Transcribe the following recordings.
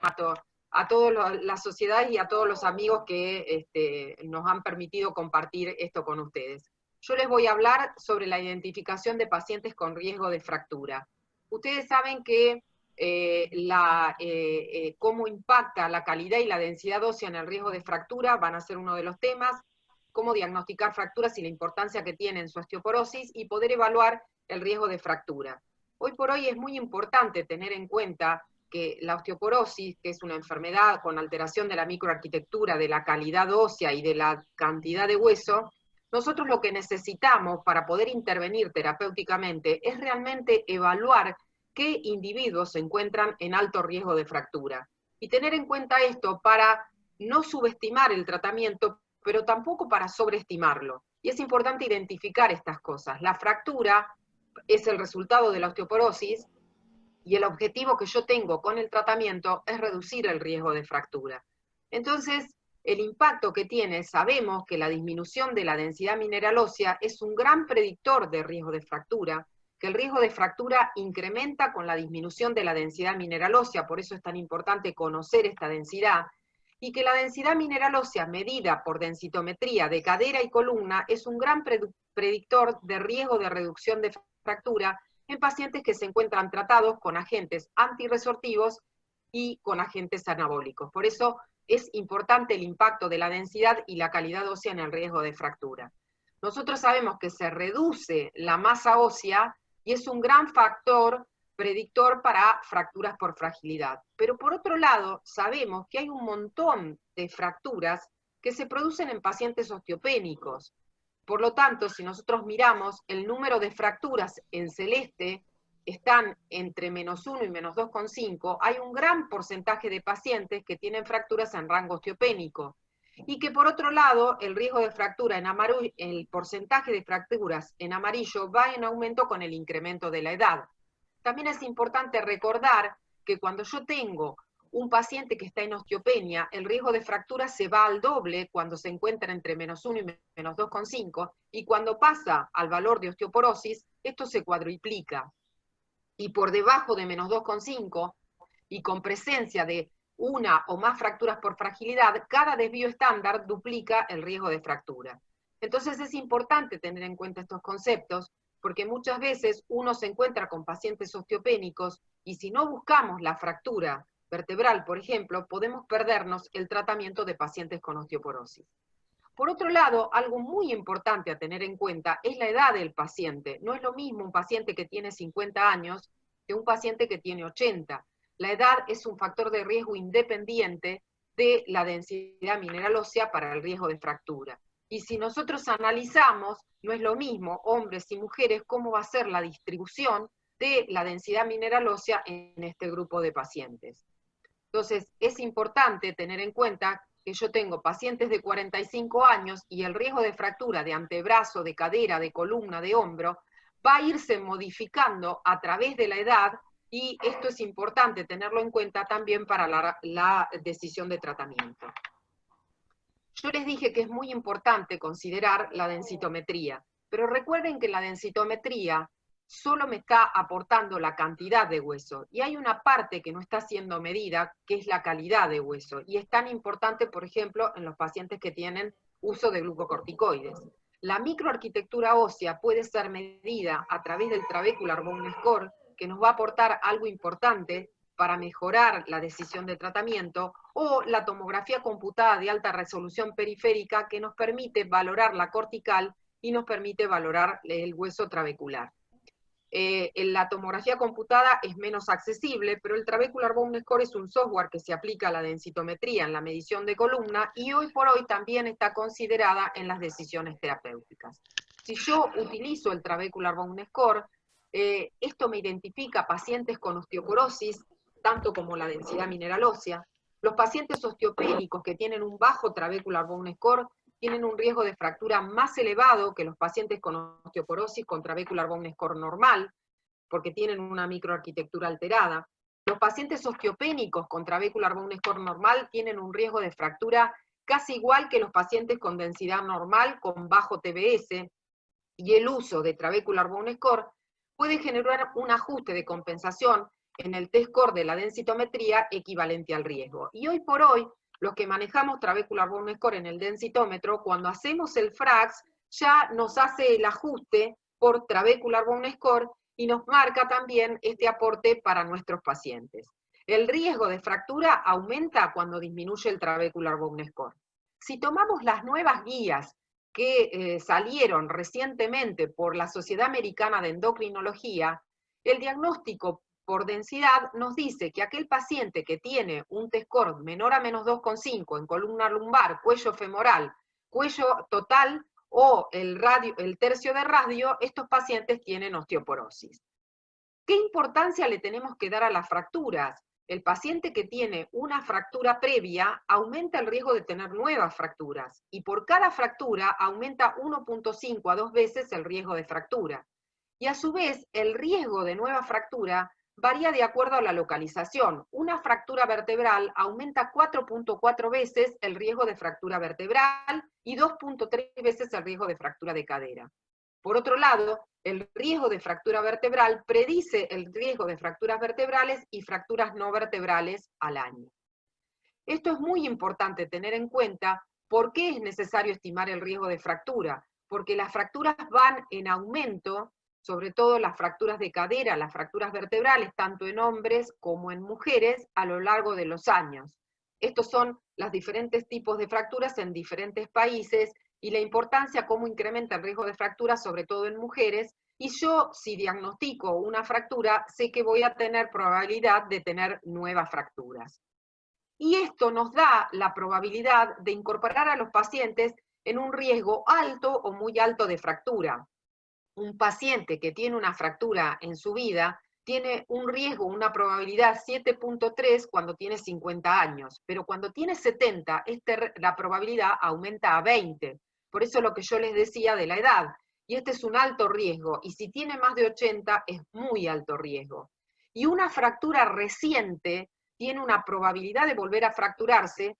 a toda la sociedad y a todos los amigos que nos han permitido compartir esto con ustedes. Yo les voy a hablar sobre la identificación de pacientes con riesgo de fractura. Ustedes saben que cómo impacta la calidad y la densidad ósea en el riesgo de fractura van a ser uno de los temas, cómo diagnosticar fracturas y la importancia que tiene en su osteoporosis y poder evaluar el riesgo de fractura. Hoy por hoy es muy importante tener en cuenta que la osteoporosis, que es una enfermedad con alteración de la microarquitectura, de la calidad ósea y de la cantidad de hueso, nosotros lo que necesitamos para poder intervenir terapéuticamente es realmente evaluar qué individuos se encuentran en alto riesgo de fractura. Y tener en cuenta esto para no subestimar el tratamiento, pero tampoco para sobreestimarlo. Y es importante identificar estas cosas. La fractura es el resultado de la osteoporosis y el objetivo que yo tengo con el tratamiento es reducir el riesgo de fractura. Entonces, el impacto que tiene, sabemos que la disminución de la densidad mineral ósea es un gran predictor de riesgo de fractura, que el riesgo de fractura incrementa con la disminución de la densidad mineral ósea, por eso es tan importante conocer esta densidad, y que la densidad mineral ósea medida por densitometría de cadera y columna es un gran predictor de riesgo de reducción de fractura en pacientes que se encuentran tratados con agentes antirresortivos y con agentes anabólicos. Por eso es importante el impacto de la densidad y la calidad ósea en el riesgo de fractura. Nosotros sabemos que se reduce la masa ósea y es un gran factor predictor para fracturas por fragilidad. Pero por otro lado, sabemos que hay un montón de fracturas que se producen en pacientes osteopénicos. Por lo tanto, si nosotros miramos, el número de fracturas en celeste están entre -1 y -2,5, hay un gran porcentaje de pacientes que tienen fracturas en rango osteopénico. Y que por otro lado, el riesgo de fractura en amarillo, el porcentaje de fracturas en amarillo va en aumento con el incremento de la edad. También es importante recordar que cuando yo tengo un paciente que está en osteopenia, el riesgo de fractura se va al doble cuando se encuentra entre -1 y -2,5, y cuando pasa al valor de osteoporosis, esto se cuadruplica. Y por debajo de -2,5, y con presencia de una o más fracturas por fragilidad, cada desvío estándar duplica el riesgo de fractura. Entonces es importante tener en cuenta estos conceptos, porque muchas veces uno se encuentra con pacientes osteopénicos y si no buscamos la fractura vertebral, por ejemplo, podemos perdernos el tratamiento de pacientes con osteoporosis. Por otro lado, algo muy importante a tener en cuenta es la edad del paciente. No es lo mismo un paciente que tiene 50 años que un paciente que tiene 80. La edad es un factor de riesgo independiente de la densidad mineral ósea para el riesgo de fractura. Y si nosotros analizamos, no es lo mismo hombres y mujeres, cómo va a ser la distribución de la densidad mineral ósea en este grupo de pacientes. Entonces, es importante tener en cuenta que yo tengo pacientes de 45 años y el riesgo de fractura de antebrazo, de cadera, de columna, de hombro, va a irse modificando a través de la edad, y esto es importante tenerlo en cuenta también para la decisión de tratamiento. Yo les dije que es muy importante considerar la densitometría, pero recuerden que la densitometría solo me está aportando la cantidad de hueso, y hay una parte que no está siendo medida, que es la calidad de hueso, y es tan importante, por ejemplo, en los pacientes que tienen uso de glucocorticoides. La microarquitectura ósea puede ser medida a través del Trabecular Bone Score, que nos va a aportar algo importante para mejorar la decisión de tratamiento, o la tomografía computada de alta resolución periférica, que nos permite valorar la cortical y nos permite valorar el hueso trabecular. La tomografía computada es menos accesible, pero el Trabecular Bone Score es un software que se aplica a la densitometría en la medición de columna y hoy por hoy también está considerada en las decisiones terapéuticas. Si yo utilizo el Trabecular Bone Score, esto me identifica pacientes con osteoporosis, tanto como la densidad mineral ósea. Los pacientes osteopénicos que tienen un bajo Trabecular Bone Score tienen un riesgo de fractura más elevado que los pacientes con osteoporosis con Trabecular Bone Score normal, porque tienen una microarquitectura alterada. Los pacientes osteopénicos con Trabecular Bone Score normal tienen un riesgo de fractura casi igual que los pacientes con densidad normal con bajo TBS, y el uso de Trabecular Bone Score puede generar un ajuste de compensación en el T-score de la densitometría equivalente al riesgo. Y hoy por hoy, los que manejamos Trabecular Bone Score en el densitómetro, cuando hacemos el FRAX, ya nos hace el ajuste por Trabecular Bone Score y nos marca también este aporte para nuestros pacientes. El riesgo de fractura aumenta cuando disminuye el Trabecular Bone Score. Si tomamos las nuevas guías que salieron recientemente por la Sociedad Americana de Endocrinología, el diagnóstico por densidad nos dice que aquel paciente que tiene un T-score menor a menos 2,5 en columna lumbar, cuello femoral, cuello total o el tercio de radio, estos pacientes tienen osteoporosis. ¿Qué importancia le tenemos que dar a las fracturas? El paciente que tiene una fractura previa aumenta el riesgo de tener nuevas fracturas, y por cada fractura aumenta 1,5 a 2 veces el riesgo de fractura. Y a su vez, el riesgo de nueva fractura varía de acuerdo a la localización. Una fractura vertebral aumenta 4,4 veces el riesgo de fractura vertebral y 2,3 veces el riesgo de fractura de cadera. Por otro lado, el riesgo de fractura vertebral predice el riesgo de fracturas vertebrales y fracturas no vertebrales al año. Esto es muy importante tener en cuenta. ¿Por qué es necesario estimar el riesgo de fractura? Porque las fracturas van en aumento, sobre todo las fracturas de cadera, las fracturas vertebrales, tanto en hombres como en mujeres, a lo largo de los años. Estos son los diferentes tipos de fracturas en diferentes países, y la importancia cómo incrementa el riesgo de fractura, sobre todo en mujeres, y yo, si diagnostico una fractura, sé que voy a tener probabilidad de tener nuevas fracturas. Y esto nos da la probabilidad de incorporar a los pacientes en un riesgo alto o muy alto de fractura. Un paciente que tiene una fractura en su vida tiene un riesgo, una probabilidad 7,3 cuando tiene 50 años, pero cuando tiene 70, la probabilidad aumenta a 20. Por eso lo que yo les decía de la edad, y este es un alto riesgo, y si tiene más de 80 es muy alto riesgo. Y una fractura reciente tiene una probabilidad de volver a fracturarse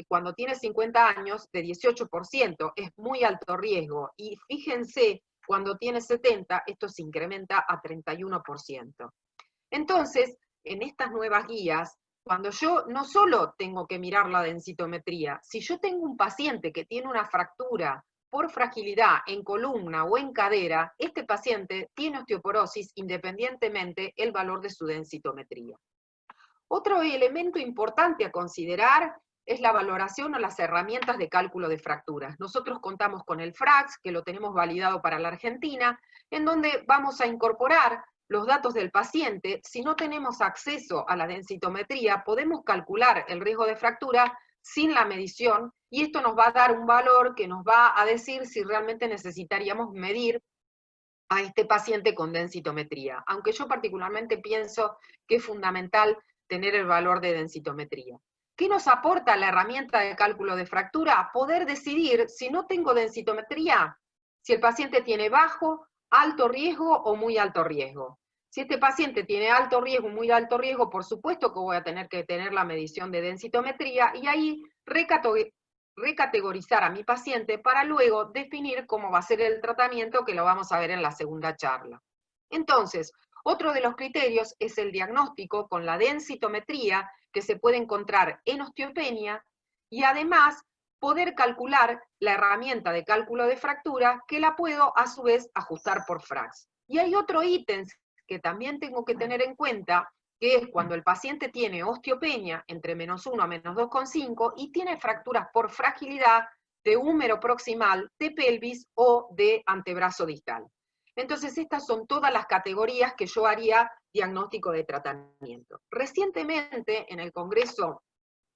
cuando tiene 50 años de 18%, es muy alto riesgo, y fíjense, cuando tiene 70, esto se incrementa a 31%. Entonces, en estas nuevas guías, cuando yo no solo tengo que mirar la densitometría, si yo tengo un paciente que tiene una fractura por fragilidad en columna o en cadera, este paciente tiene osteoporosis independientemente el valor de su densitometría. Otro elemento importante a considerar es la valoración o las herramientas de cálculo de fracturas. Nosotros contamos con el FRAX, que lo tenemos validado para la Argentina, en donde vamos a incorporar los datos del paciente. Si no tenemos acceso a la densitometría, podemos calcular el riesgo de fractura sin la medición, y esto nos va a dar un valor que nos va a decir si realmente necesitaríamos medir a este paciente con densitometría, aunque yo particularmente pienso que es fundamental tener el valor de densitometría. ¿Qué nos aporta la herramienta de cálculo de fractura? Poder decidir, si no tengo densitometría, si el paciente tiene bajo, alto riesgo o muy alto riesgo. Si este paciente tiene alto riesgo, muy alto riesgo, por supuesto que voy a tener que tener la medición de densitometría, y ahí recategorizar a mi paciente para luego definir cómo va a ser el tratamiento, que lo vamos a ver en la segunda charla. Entonces, otro de los criterios es el diagnóstico con la densitometría que se puede encontrar en osteopenia, y además poder calcular la herramienta de cálculo de fractura, que la puedo a su vez ajustar por FRAX. Y hay otro ítem que también tengo que tener en cuenta, que es cuando el paciente tiene osteopenia entre -1 a -2,5 y tiene fracturas por fragilidad de húmero proximal, de pelvis o de antebrazo distal. Entonces, estas son todas las categorías que yo haría diagnóstico de tratamiento. Recientemente, en el Congreso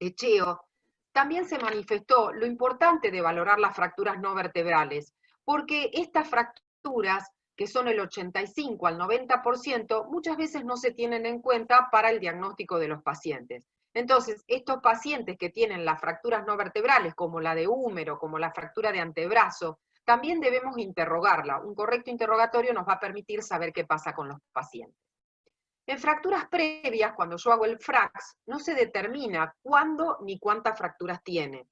de Cheo, también se manifestó lo importante de valorar las fracturas no vertebrales, porque estas fracturas, que son el 85 al 90%, muchas veces no se tienen en cuenta para el diagnóstico de los pacientes. Entonces, estos pacientes que tienen las fracturas no vertebrales, como la de húmero, como la fractura de antebrazo, también debemos interrogarla. Un correcto interrogatorio nos va a permitir saber qué pasa con los pacientes. En fracturas previas, cuando yo hago el FRAX, no se determina cuándo ni cuántas fracturas tiene.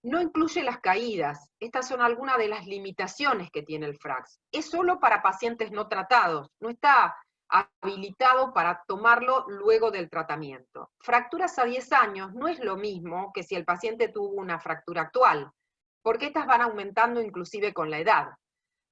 No incluye las caídas. Estas son algunas de las limitaciones que tiene el FRAX. Es solo para pacientes no tratados. No está habilitado para tomarlo luego del tratamiento. Fracturas a 10 años no es lo mismo que si el paciente tuvo una fractura actual, porque estas van aumentando inclusive con la edad.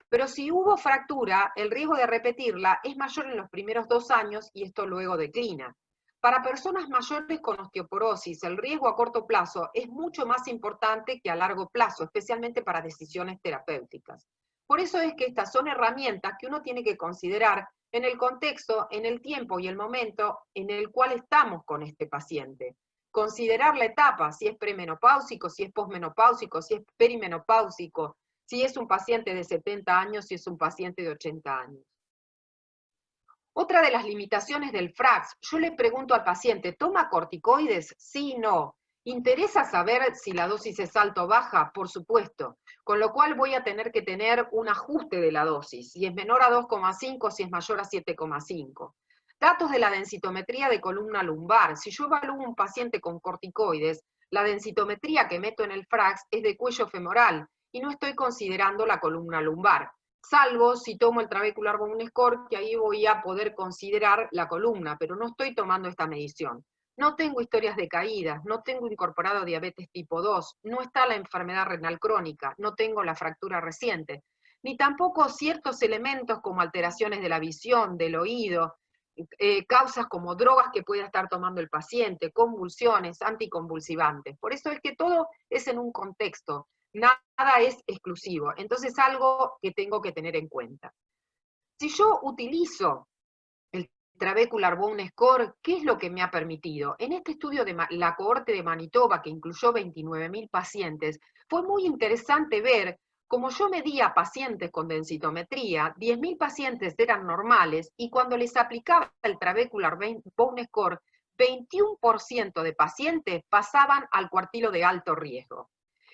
Pero si hubo fractura, el riesgo de repetirla es mayor en los primeros 2 años y esto luego declina. Para personas mayores con osteoporosis, el riesgo a corto plazo es mucho más importante que a largo plazo, especialmente para decisiones terapéuticas. Por eso es que estas son herramientas que uno tiene que considerar en el contexto, en el tiempo y el momento en el cual estamos con este paciente. Considerar la etapa, si es premenopáusico, si es posmenopáusico, si es perimenopáusico, si es un paciente de 70 años, si es un paciente de 80 años. Otra de las limitaciones del FRAX, yo le pregunto al paciente, ¿toma corticoides? Sí, no. ¿Interesa saber si la dosis es alta o baja? Por supuesto. Con lo cual voy a tener que tener un ajuste de la dosis, si es menor a 2,5, si es mayor a 7,5. Datos de la densitometría de columna lumbar. Si yo evalúo un paciente con corticoides, la densitometría que meto en el FRAX es de cuello femoral y no estoy considerando la columna lumbar. Salvo si tomo el trabecular bone score, que ahí voy a poder considerar la columna, pero no estoy tomando esta medición. No tengo historias de caídas, no tengo incorporado diabetes tipo 2, no está la enfermedad renal crónica, no tengo la fractura reciente, ni tampoco ciertos elementos como alteraciones de la visión, del oído, causas como drogas que pueda estar tomando el paciente, convulsiones, anticonvulsivantes. Por eso es que todo es en un contexto. Nada es exclusivo, entonces algo que tengo que tener en cuenta. Si yo utilizo el Trabecular Bone Score, ¿qué es lo que me ha permitido? En este estudio de la cohorte de Manitoba, que incluyó 29.000 pacientes, fue muy interesante ver cómo yo medía pacientes con densitometría, 10.000 pacientes eran normales, y cuando les aplicaba el Trabecular Bone Score, 21% de pacientes pasaban al cuartilo de alto riesgo.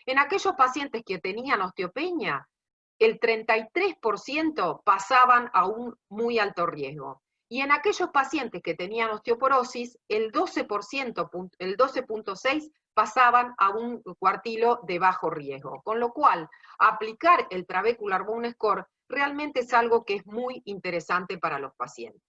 En aquellos pacientes que tenían osteopenia, el 33% pasaban a un muy alto riesgo. Y en aquellos pacientes que tenían osteoporosis, el 12.6% pasaban a un cuartilo de bajo riesgo. Con lo cual, aplicar el Trabecular Bone Score realmente es algo que es muy interesante para los pacientes.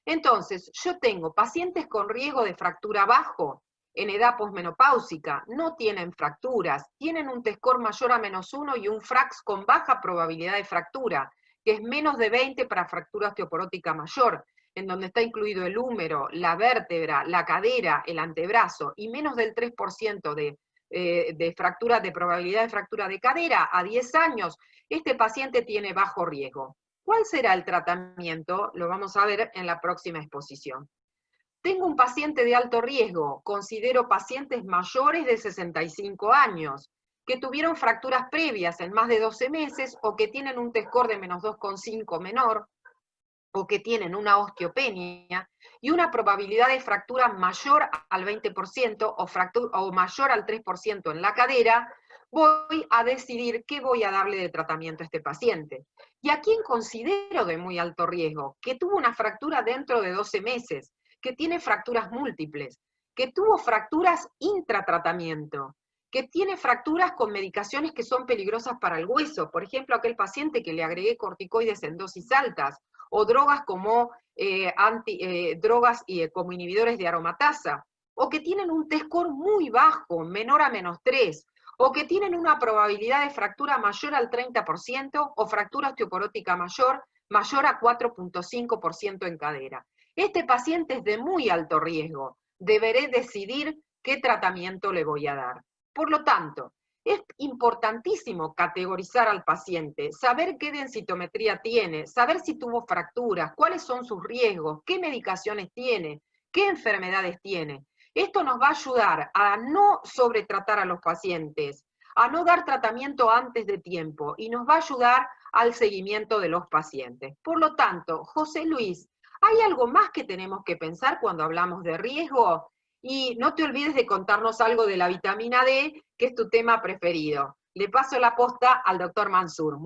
Entonces, yo tengo pacientes con riesgo de fractura bajo, en edad posmenopáusica, no tienen fracturas, tienen un T-score mayor a -1 y un FRAX con baja probabilidad de fractura, que es menos de 20 para fractura osteoporótica mayor, en donde está incluido el húmero, la vértebra, la cadera, el antebrazo, y menos del 3% de fractura, de probabilidad de fractura de cadera a 10 años, este paciente tiene bajo riesgo. ¿Cuál será el tratamiento? Lo vamos a ver en la próxima exposición. Tengo un paciente de alto riesgo, considero pacientes mayores de 65 años, que tuvieron fracturas previas en más de 12 meses o que tienen un T-score de -2,5 menor, o que tienen una osteopenia y una probabilidad de fractura mayor al 20% o mayor al 3% en la cadera, voy a decidir qué voy a darle de tratamiento a este paciente. ¿Y a quién considero de muy alto riesgo? Que tuvo una fractura dentro de 12 meses, que tiene fracturas múltiples, que tuvo fracturas intratratamiento, que tiene fracturas con medicaciones que son peligrosas para el hueso, por ejemplo, aquel paciente que le agregué corticoides en dosis altas, o drogas como como inhibidores de aromatasa, o que tienen un T-score muy bajo, menor a -3, o que tienen una probabilidad de fractura mayor al 30%, o fractura osteoporótica mayor a 4,5% en cadera. Este paciente es de muy alto riesgo, deberé decidir qué tratamiento le voy a dar. Por lo tanto, es importantísimo categorizar al paciente, saber qué densitometría tiene, saber si tuvo fracturas, cuáles son sus riesgos, qué medicaciones tiene, qué enfermedades tiene. Esto nos va a ayudar a no sobretratar a los pacientes, a no dar tratamiento antes de tiempo y nos va a ayudar al seguimiento de los pacientes. Por lo tanto, José Luis, ¿hay algo más que tenemos que pensar cuando hablamos de riesgo? Y no te olvides de contarnos algo de la vitamina D, que es tu tema preferido. Le paso la posta al doctor Mansur.